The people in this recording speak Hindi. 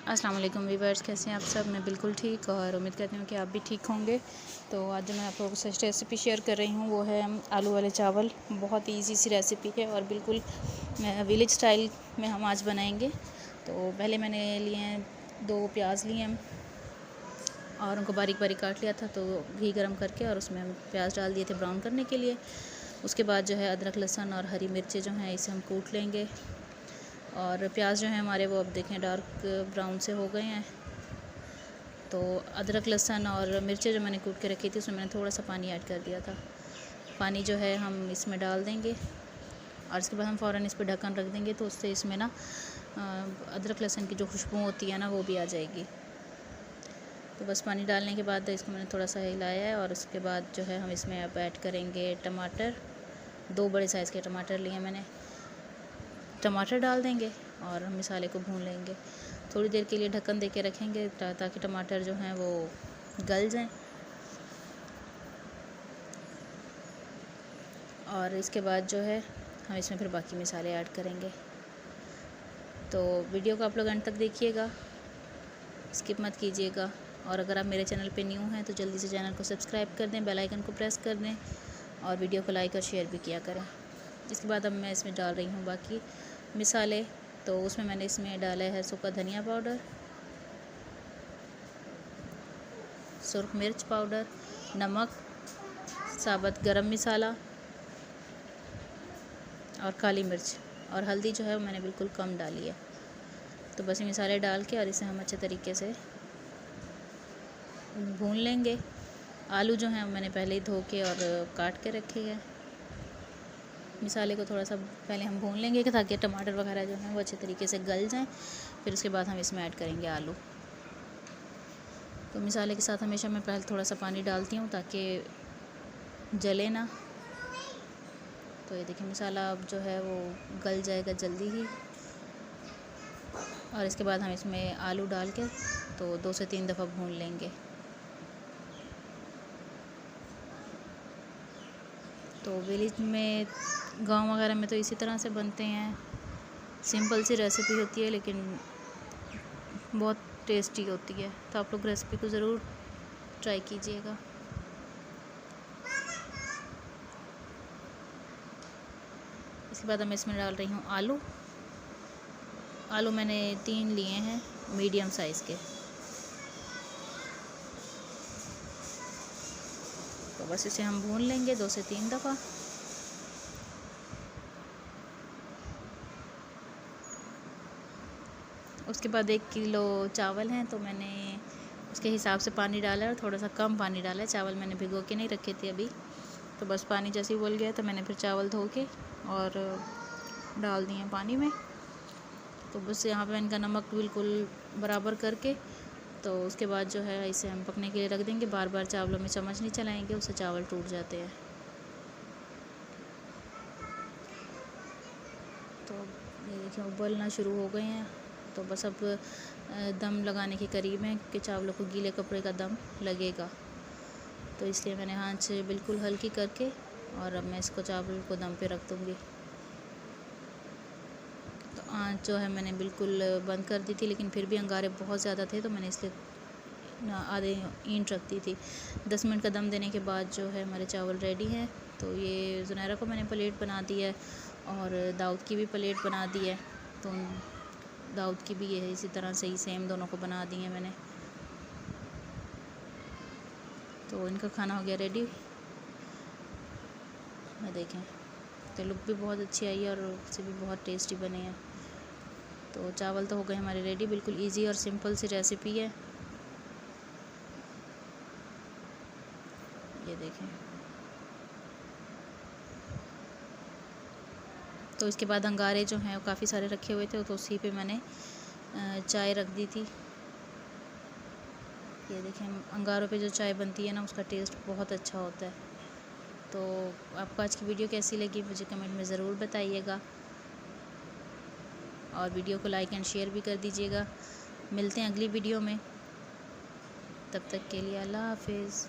अस्सलाम वालेकुम वीवर्स, कैसे हैं आप सब। मैं बिल्कुल ठीक और उम्मीद करती हूँ कि आप भी ठीक होंगे। तो आज मैं आप लोगों से रेसिपी शेयर कर रही हूँ, वो है आलू वाले चावल। बहुत ही ईजी सी रेसिपी है और बिल्कुल विलेज स्टाइल में हम आज बनाएंगे। तो पहले मैंने लिए हैं 2 प्याज लिए हैं और उनको बारीक बारीक काट लिया था। तो घी गरम करके और उसमें हम प्याज डाल दिए थे ब्राउन करने के लिए। उसके बाद जो है अदरक लहसुन और हरी मिर्चें जो हैं इसे हम कूट लेंगे। और प्याज जो है हमारे वो अब देखें डार्क ब्राउन से हो गए हैं। तो अदरक लहसुन और मिर्चें जो मैंने कूट के रखी थी उसमें मैंने थोड़ा सा पानी ऐड कर दिया था। पानी जो है हम इसमें डाल देंगे और इसके बाद हम फ़ौरन इस पर ढक्कन रख देंगे, तो उससे इसमें ना अदरक लहसुन की जो खुशबू होती है ना वो भी आ जाएगी। तो बस पानी डालने के बाद इसको मैंने थोड़ा सा हिलाया है और उसके बाद जो है हम इसमें अब ऐड करेंगे टमाटर। 2 बड़े साइज़ के टमाटर लिए मैंने। टमाटर डाल देंगे और हम मसाले को भून लेंगे। थोड़ी देर के लिए ढक्कन दे के रखेंगे ताकि टमाटर जो हैं वो गल जाएं। और इसके बाद जो है हम इसमें फिर बाकी मसाले ऐड करेंगे। तो वीडियो को आप लोग अंत तक देखिएगा, स्किप मत कीजिएगा। और अगर आप मेरे चैनल पे न्यू हैं तो जल्दी से चैनल को सब्सक्राइब कर दें, बेल आइकन को प्रेस कर दें और वीडियो को लाइक और शेयर भी किया करें। इसके बाद अब मैं इसमें डाल रही हूँ बाकी मसाले। तो उसमें मैंने इसमें डाला है सूखा धनिया पाउडर, सुरख मिर्च पाउडर, नमक, साबुत गरम मसाला और काली मिर्च, और हल्दी जो है वो मैंने बिल्कुल कम डाली है। तो बस ये मसाले डाल के और इसे हम अच्छे तरीके से भून लेंगे। आलू जो हैं मैंने पहले ही धो के और काट के रखे हैं। मसाले को थोड़ा सा पहले हम भून लेंगे ताकि टमाटर वगैरह जो हैं वो अच्छे तरीके से गल जाएं। फिर उसके बाद हम इसमें ऐड करेंगे आलू। तो मसाले के साथ हमेशा मैं पहले थोड़ा सा पानी डालती हूँ ताकि जले ना। तो ये देखिए मसाला अब जो है वो गल जाएगा जल्दी ही। और इसके बाद हम इसमें आलू डाल के तो 2 से 3 दफ़ा भून लेंगे। तो विलेज में, गांव वगैरह में तो इसी तरह से बनते हैं। सिंपल सी रेसिपी होती है लेकिन बहुत टेस्टी होती है। तो आप लोग रेसिपी को ज़रूर ट्राई कीजिएगा। इसके बाद मैं इसमें डाल रही हूँ आलू। आलू मैंने 3 लिए हैं मीडियम साइज़ के। तो बस इसे हम भून लेंगे 2 से 3 दफ़ा। उसके बाद 1 किलो चावल हैं तो मैंने उसके हिसाब से पानी डाला है और थोड़ा सा कम पानी डाला है। चावल मैंने भिगो के नहीं रखे थे अभी। तो बस पानी जैसे ही उबल गया तो मैंने फिर चावल धो के और डाल दिए पानी में। तो बस यहाँ पे इनका नमक बिल्कुल बराबर करके तो उसके बाद जो है इसे हम पकने के लिए रख देंगे। बार बार चावलों में चम्मच नहीं चलाएंगे, उससे चावल टूट जाते हैं। तो ये देखिए उबलना शुरू हो गए हैं। तो बस अब दम लगाने के करीब हैं कि चावलों को गीले कपड़े का दम लगेगा। तो इसलिए मैंने आँच से बिल्कुल हल्की करके और अब मैं इसको चावल को दम पे रख दूँगी। तो आँच जो है मैंने बिल्कुल बंद कर दी थी, लेकिन फिर भी अंगारे बहुत ज़्यादा थे तो मैंने इसलिए आधे ईंट रख दी थी। 10 मिनट का दम देने के बाद जो है हमारे चावल रेडी हैं। तो ये ज़ुनैरा को मैंने प्लेट बना दी है और दाऊद की भी प्लेट बना दी है। तो दाऊद की भी ये इसी तरह से ही सेम दोनों को बना दी है मैंने। तो इनका खाना हो गया रेडी। मैं देखें तो लुक भी बहुत अच्छी आई है और उससे भी बहुत टेस्टी बने हैं। तो चावल तो हो गए हमारे रेडी। बिल्कुल इजी और सिंपल सी रेसिपी है। ये देखें। तो इसके बाद अंगारे जो हैं वो काफ़ी सारे रखे हुए थे तो उसी पे मैंने चाय रख दी थी। ये देखें अंगारों पे जो चाय बनती है ना उसका टेस्ट बहुत अच्छा होता है। तो आपको आज की वीडियो कैसी लगी मुझे कमेंट में ज़रूर बताइएगा और वीडियो को लाइक एंड शेयर भी कर दीजिएगा। मिलते हैं अगली वीडियो में, तब तक के लिए अल्लाह हाफिज़।